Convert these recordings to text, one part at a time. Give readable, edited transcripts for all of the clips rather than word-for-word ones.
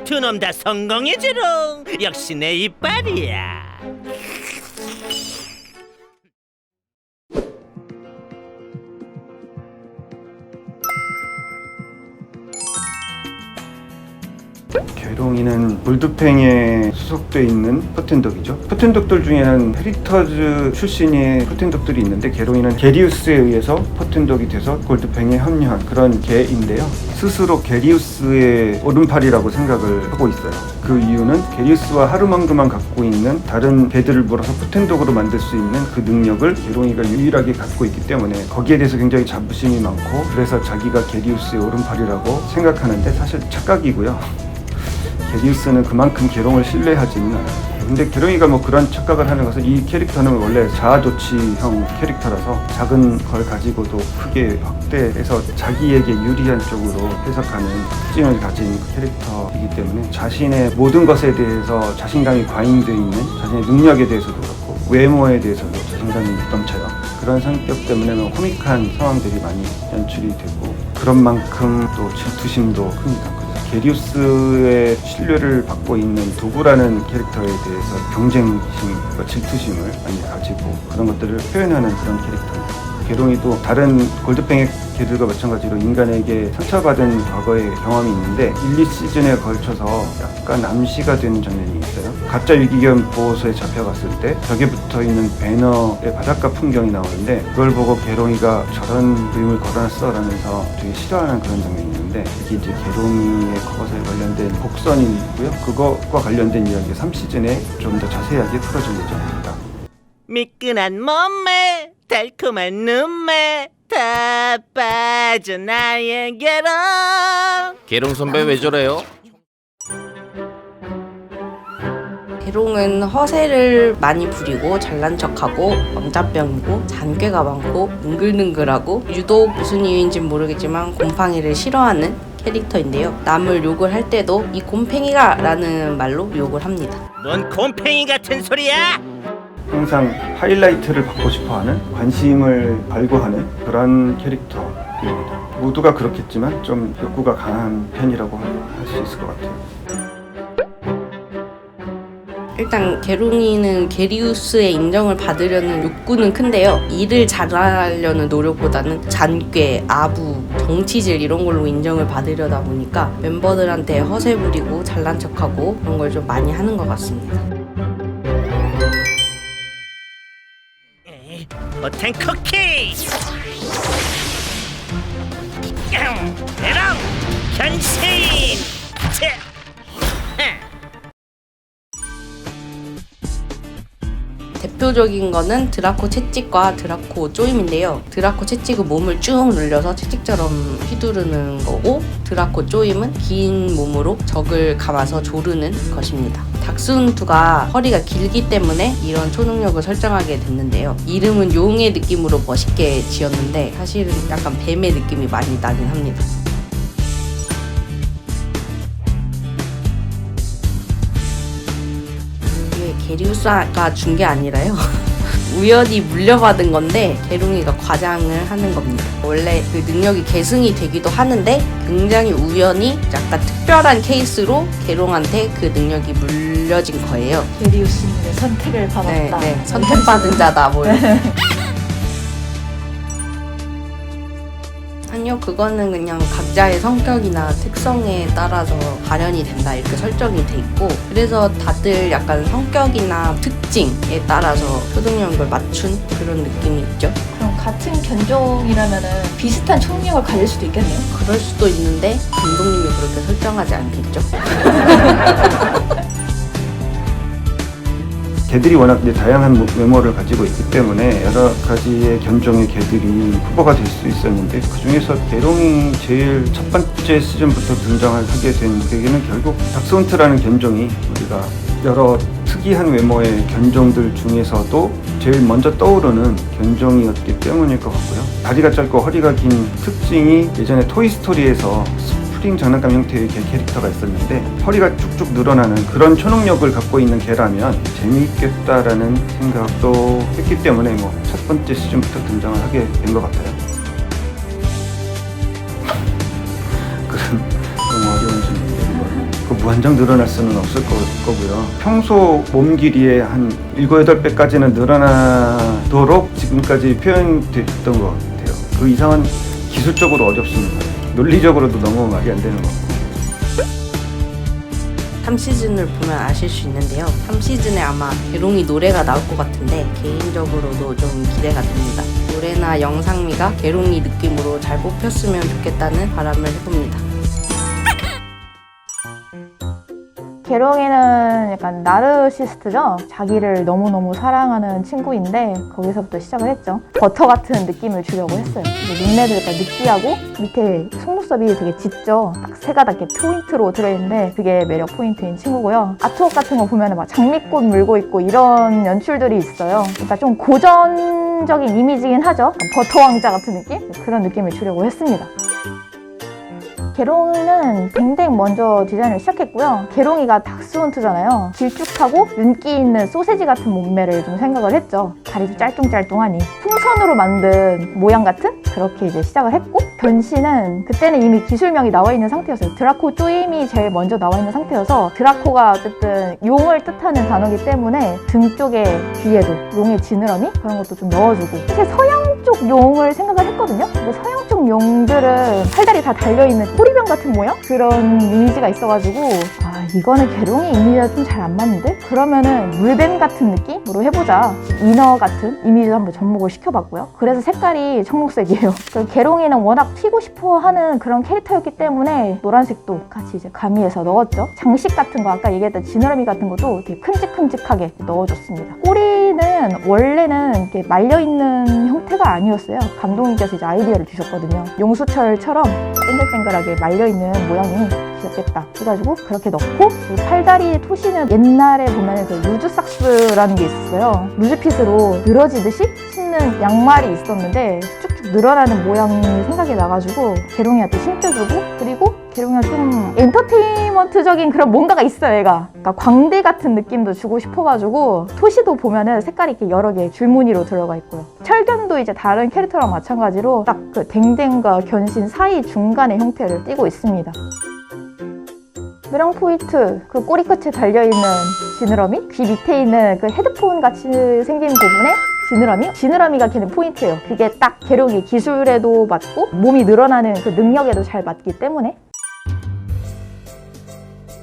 두 놈 다 성공해주롱. 역시 내 이빨이야. 계룡이는 골드팽에 소속돼 있는 포텐덕이죠. 포텐덕들 중에는 헤리터즈 출신의 포텐덕들이 있는데, 계룡이는 게리우스에 의해서 포텐덕이 돼서 골드팽에 합류한 그런 개인데요. 스스로 게리우스의 오른팔이라고 생각을 하고 있어요. 그 이유는 게리우스와 하루만그만 갖고 있는 다른 개들을 몰아서 포텐덕으로 만들 수 있는 그 능력을 계룡이가 유일하게 갖고 있기 때문에 거기에 대해서 굉장히 자부심이 많고, 그래서 자기가 게리우스의 오른팔이라고 생각하는데 사실 착각이고요. 게리우스는 그만큼 계룡을 신뢰하지는 않아요. 근데 계룡이가 뭐 그런 착각을 하는 것은, 이 캐릭터는 원래 자아도취형 캐릭터라서 작은 걸 가지고도 크게 확대해서 자기에게 유리한 쪽으로 해석하는 특징을 가진 캐릭터이기 때문에, 자신의 모든 것에 대해서 자신감이 과잉되어 있는, 자신의 능력에 대해서도 그렇고 외모에 대해서도 자신감이 넘쳐요. 그런 성격 때문에 뭐 코믹한 상황들이 많이 연출이 되고, 그런 만큼 또 질투심도 큽니다. 게리우스의 신뢰를 받고 있는 도구라는 캐릭터에 대해서 경쟁심과 질투심을 많이 가지고 그런 것들을 표현하는 그런 캐릭터입니다. 계룡이도 다른 골드팽의 개들과 마찬가지로 인간에게 상처받은 과거의 경험이 있는데, 1, 2시즌에 걸쳐서 약간 암시가 되는 장면이 있어요. 가짜 유기견 보호소에 잡혀갔을 때 벽에 붙어있는 배너의 바닷가 풍경이 나오는데, 그걸 보고 계룡이가 저런 그림을 걸어놨어 라면서 되게 싫어하는 그런 장면이 있는데, 이게 이제 계룡이의 그것에 관련된 곡선이 있고요. 그것과 관련된 이야기 3시즌에 좀 더 자세하게 풀어줄 예정입니다. 미끈한 몸매, 달콤한 눈매, 다 빠져 나에게로. 계룡 선배 왜 저래요? 계룡은 허세를 많이 부리고 잘난 척하고 왕자병이고 잔꾀가 많고 능글능글하고, 유독 무슨 이유인지 모르겠지만 곰팡이를 싫어하는 캐릭터인데요. 남을 욕을 할 때도 이 곰팽이가 라는 말로 욕을 합니다. 뭔 곰팽이 같은 소리야? 항상 하이라이트를 받고 싶어하는, 관심을 갈구하는 그런 캐릭터입니다. 모두가 그렇겠지만 좀 욕구가 강한 편이라고 할 수 있을 것 같아요. 일단 계룡이는 게리우스의 인정을 받으려는 욕구는 큰데요. 일을 잘하려는 노력보다는 잔꾀, 아부, 정치질 이런 걸로 인정을 받으려다 보니까 멤버들한테 허세 부리고 잘난 척하고 그런 걸 좀 많이 하는 것 같습니다. 버튼 쿠키. 대랑 변신. 대표적인 거는 드라코 채찍과 드라코 쪼임인데요. 드라코 채찍은 몸을 쭉 늘려서 채찍처럼 휘두르는 거고, 드라코 쪼임은 긴 몸으로 적을 감아서 조르는 것입니다. 닥스훈트가 허리가 길기 때문에 이런 초능력을 설정하게 됐는데요. 이름은 용의 느낌으로 멋있게 지었는데 사실은 약간 뱀의 느낌이 많이 나긴 합니다. 게리우스가 준 게 아니라요. 우연히 물려받은 건데 계룡이가 과장을 하는 겁니다. 원래 그 능력이 계승이 되기도 하는데, 굉장히 우연히 약간 특별한 케이스로 계룡한테 그 능력이 물려진 거예요. 게리우스님의 선택을 받았다. 네, 선택받은 자다 뭐 이렇게. 아니요, 그거는 그냥 각자의 성격이나 특성에 따라서 발현이 된다 이렇게 설정이 돼 있고, 그래서 다들 약간 성격이나 특징에 따라서 초능력을 맞춘 그런 느낌이 있죠. 그럼 같은 견종이라면은 비슷한 초능력을 가질 수도 있겠네요. 그럴 수도 있는데 감독님이 그렇게 설정하지 않겠죠. 개들이 워낙 이제 다양한 외모를 가지고 있기 때문에 여러 가지의 견종의 개들이 후보가 될 수 있었는데, 그 중에서 계룡이 제일 첫 번째 시즌부터 등장하게 된 계기는 결국 닥스훈트라는 견종이 우리가 여러 특이한 외모의 견종들 중에서도 제일 먼저 떠오르는 견종이었기 때문일 것 같고요. 다리가 짧고 허리가 긴 특징이 예전에 토이스토리에서 스프링 장난감 형태의 개 캐릭터가 있었는데, 허리가 쭉쭉 늘어나는 그런 초능력을 갖고 있는 개라면 재미있겠다라는 생각도 했기 때문에 뭐 첫 번째 시즌부터 등장을 하게 된 것 같아요. 그런 너무 어려운 질문인데, 그 무한정 늘어날 수는 없을 거고요. 평소 몸 길이의 한 7, 8배까지는 늘어나도록 지금까지 표현됐던 것 같아요. 그 이상은 기술적으로 어렵습니다. 논리적으로도 너무 말이 안 되는 것 같고. 3시즌을 보면 아실 수 있는데요. 3시즌에 아마 계롱이 노래가 나올 것 같은데 개인적으로도 좀 기대가 됩니다. 노래나 영상미가 계롱이 느낌으로 잘 뽑혔으면 좋겠다는 바람을 해봅니다. 계롱이는 약간 나르시스트죠. 자기를 너무너무 사랑하는 친구인데 거기서부터 시작을 했죠. 버터 같은 느낌을 주려고 했어요. 눈매도 약간 느끼하고 밑에 속눈썹이 되게 짙죠. 딱 세 가닥 이렇게 포인트로 들어있는데 그게 매력 포인트인 친구고요. 아트웍 같은 거 보면 막 장미꽃 물고 있고 이런 연출들이 있어요. 그러니까 좀 고전적인 이미지긴 하죠. 버터 왕자 같은 느낌? 그런 느낌을 주려고 했습니다. 계롱이는 댕댕 먼저 디자인을 시작했고요. 계롱이가 닥스훈트잖아요. 길쭉하고 윤기 있는 소세지 같은 몸매를 좀 생각을 했죠. 다리도 짤뚱짤뚱하니 풍선으로 만든 모양 같은 그렇게 이제 시작을 했고, 변신은 그때는 이미 기술명이 나와 있는 상태였어요. 드라코 쪼임이 제일 먼저 나와 있는 상태여서, 드라코가 어쨌든 용을 뜻하는 단어이기 때문에 등 쪽에 뒤에도 용의 지느러미 그런 것도 좀 넣어주고, 사실 서양 쪽 용을 생각을 했거든요. 근데 서양 쪽 용들은 팔다리 다 달려있는 호리병 같은 모양? 그런 이미지가 있어가지고 이거는 계롱이 이미지가 좀 잘 안 맞는데? 그러면은 물뱀 같은 느낌으로 해보자. 이너 같은 이미지도 한번 접목을 시켜봤고요. 그래서 색깔이 청록색이에요. 계롱이는 워낙 튀고 싶어 하는 그런 캐릭터였기 때문에 노란색도 같이 이제 가미해서 넣었죠. 장식 같은 거 아까 얘기했던 지느러미 같은 것도 되게 큼직큼직하게 넣어줬습니다. 꼬리는 원래는 이렇게 말려있는 형태가 아니었어요. 감독님께서 이제 아이디어를 주셨거든요. 용수철처럼 땡글땡글하게 말려있는 모양이 귀엽겠다 해가지고 그렇게 넣고, 팔다리 토시는 옛날에 보면 그 루즈삭스라는 게 있었어요. 루즈핏으로 늘어지듯이 신는 양말이 있었는데 쭉쭉 늘어나는 모양이 생각이 나가지고 계롱이한테 힘줘주고, 그리고 계롱이가 좀 엔터테인먼트적인 그런 뭔가가 있어요, 얘가. 그러니까 광대 같은 느낌도 주고 싶어가지고 토시도 보면은 색깔이 이렇게 여러 개 줄무늬로 들어가 있고요. 철견도 이제 다른 캐릭터랑 마찬가지로 딱 그 댕댕과 견신 사이 중간의 형태를 띠고 있습니다. 매력 포인트, 그 꼬리 끝에 달려있는 지느러미, 귀 밑에 있는 그 헤드폰 같이 생긴 부분에 지느러미가 걔는 포인트예요. 그게 딱 계룡이 기술에도 맞고 몸이 늘어나는 그 능력에도 잘 맞기 때문에.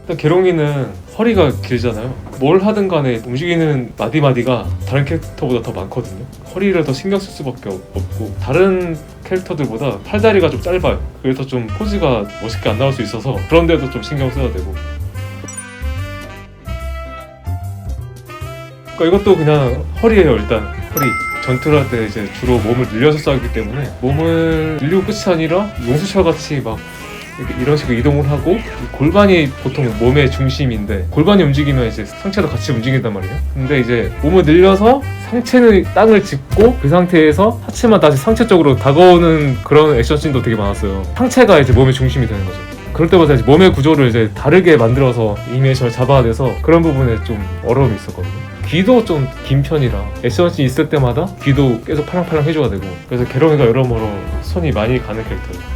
일단 계롱이는 허리가 길잖아요. 뭘 하든 간에 움직이는 마디마디가 다른 캐릭터보다 더 많거든요. 허리를 더 신경 쓸 수밖에 없고, 다른 캐릭터들보다 팔다리가 좀 짧아요. 그래서 좀 포즈가 멋있게 안 나올 수 있어서 그런 데도 좀 신경 써야 되고. 그러니까 이것도 그냥 허리예요. 일단 허리. 전투를 할 때 이제 주로 몸을 늘려서 싸우기 때문에 몸을 늘리고 끝이 아니라 용수철같이 막 이런 식으로 이동을 하고, 골반이 보통 몸의 중심인데 골반이 움직이면 이제 상체도 같이 움직인단 말이에요. 근데 이제 몸을 늘려서 상체는 땅을 짚고 그 상태에서 하체만 다시 상체 쪽으로 다가오는 그런 액션씬도 되게 많았어요. 상체가 이제 몸의 중심이 되는 거죠. 그럴 때마다 이제 몸의 구조를 이제 다르게 만들어서 애니메이션을 잡아야 돼서 그런 부분에 좀 어려움이 있었거든요. 귀도 좀 긴 편이라 액션씬 있을 때마다 귀도 계속 팔랑팔랑 해줘야 되고, 그래서 계롱이가 여러모로 손이 많이 가는 캐릭터예요.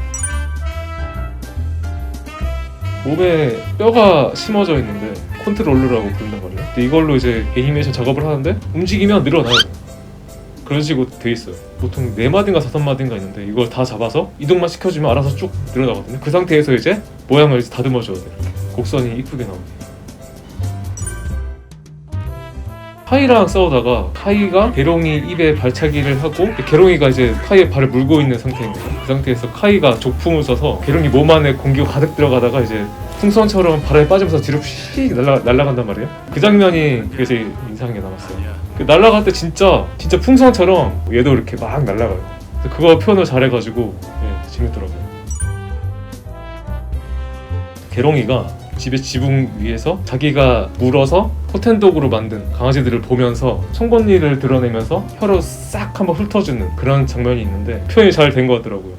몸에 뼈가 심어져 있는데 컨트롤러라고 부른단 말이에요. 근데 이걸로 이제 애니메이션 작업을 하는데 움직이면 늘어나요. 그런 식으로 돼 있어요. 보통 4마디인가 5마디인가 있는데 이걸 다 잡아서 이동만 시켜주면 알아서 쭉 늘어나거든요. 그 상태에서 이제 모양을 다듬어줘야 돼요. 이렇게 곡선이 이쁘게 나오게. 카이랑 싸우다가 카이가 계롱이 입에 발차기를 하고, 계롱이가 이제 카이의 발을 물고 있는 상태입니다. 그 상태에서 카이가 족풍을 써서 계롱이 몸 안에 공기가 가득 들어가다가 이제 풍선처럼 바람에 빠지면서 뒤로 휙 날아간단 말이에요. 그 장면이 되게 제일 인상에 남았어요. 그 날아갈 때 진짜 풍선처럼 얘도 이렇게 막 날아가요. 그거 표현을 잘해가지고 재밌더라고요. 계롱이가 집의 지붕 위에서 자기가 물어서 포텐독으로 만든 강아지들을 보면서 송곳니를 드러내면서 혀로 싹 한번 훑어주는 그런 장면이 있는데 표현이 잘 된 것 같더라고요.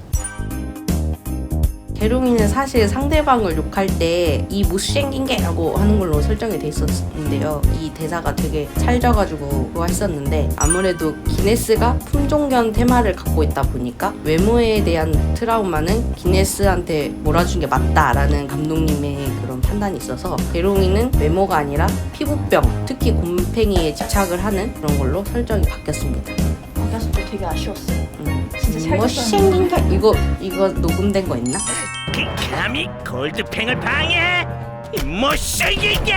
계룡이는 사실 상대방을 욕할 때 이 못생긴 게 라고 하는 걸로 설정이 돼 있었는데요. 이 대사가 되게 찰져가지고 그거 했었는데, 아무래도 기네스가 품종견 테마를 갖고 있다 보니까 외모에 대한 트라우마는 기네스한테 몰아준 게 맞다라는 감독님의 그런 판단이 있어서 개롱이는 외모가 아니라 피부병, 특히 곰팽이에 집착을 하는 그런 걸로 설정이 바뀌었습니다. 바뀌었을 때 되게 아쉬웠어요. 진짜 잘 못생긴 이거 녹음된 거 있나? 그 감히 골드팽을 방해? 이 못생기게!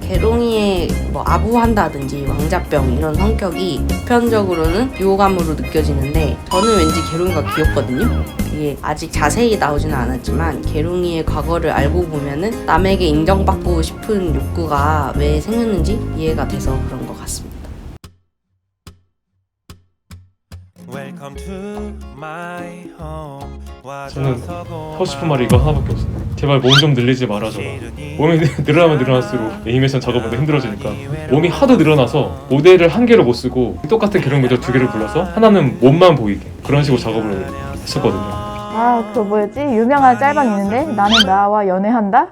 개롱이의 뭐 아부한다든지 왕자병 이런 성격이 보편적으로는 비호감으로 느껴지는데 저는 왠지 개롱이가 귀엽거든요. 이게 아직 자세히 나오지는 않았지만 개롱이의 과거를 알고 보면은 남에게 인정받고 싶은 욕구가 왜 생겼는지 이해가 돼서 그런 것 같습니다. 저는 하고 싶은 말이 이거 하나밖에 없어요. 제발 몸 좀 늘리지 말아줘라. 몸이 늘어나면 늘어날수록 애니메이션 작업하는데 힘들어지니까 몸이 하도 늘어나서 모델을 한 개를 못 쓰고 똑같은 개롱 모델 두 개를 불러서 하나는 몸만 보이게 그런 식으로 작업을 했었거든요. 아, 그거 뭐였지? 유명한 짤방 있는데 나는 나와 연애한다?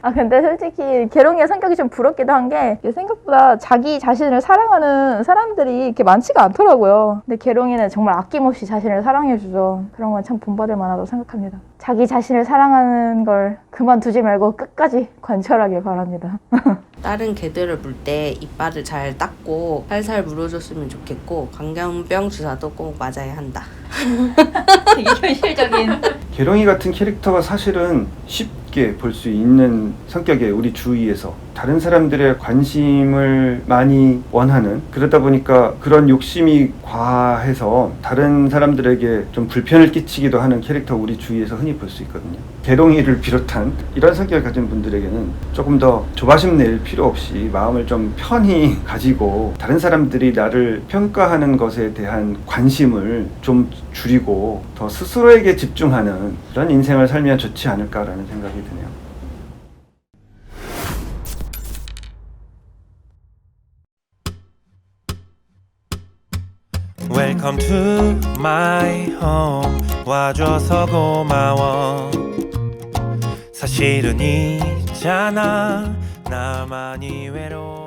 아, 근데 솔직히 개롱이의 성격이 좀 부럽기도 한 게 생각보다 자기 자신을 사랑하는 사람들이 이렇게 많지가 않더라고요. 근데 개롱이는 정말 아낌없이 자신을 사랑해주죠. 그런 건 참 본받을 만하다고 생각합니다. 자기 자신을 사랑하는 걸 그만두지 말고 끝까지 관철하길 바랍니다. 다른 개들을 물 때 이빨을 잘 닦고 살살 물어줬으면 좋겠고 광견병 주사도 꼭 맞아야 한다. 되게 현실적인. 개롱이 같은 캐릭터가 사실은 쉽게 볼 수 있는 성격이에요. 우리 주위에서 다른 사람들의 관심을 많이 원하는, 그러다 보니까 그런 욕심이 과해서 다른 사람들에게 좀 불편을 끼치기도 하는 캐릭터 우리 주위에서 흔히 볼 수 있거든요. 개롱이를 비롯한 이런 성격을 가진 분들에게는 조금 더 조바심 낼 필요 없이 마음을 좀 편히 가지고 다른 사람들이 나를 평가하는 것에 대한 관심을 좀 줄이고 더 스스로에게 집중하는 그런 인생을 살면 좋지 않을까라는 생각이 드네요. Welcome to my home. 와줘서 고마워. 사실은 있잖아 나만이 외로워.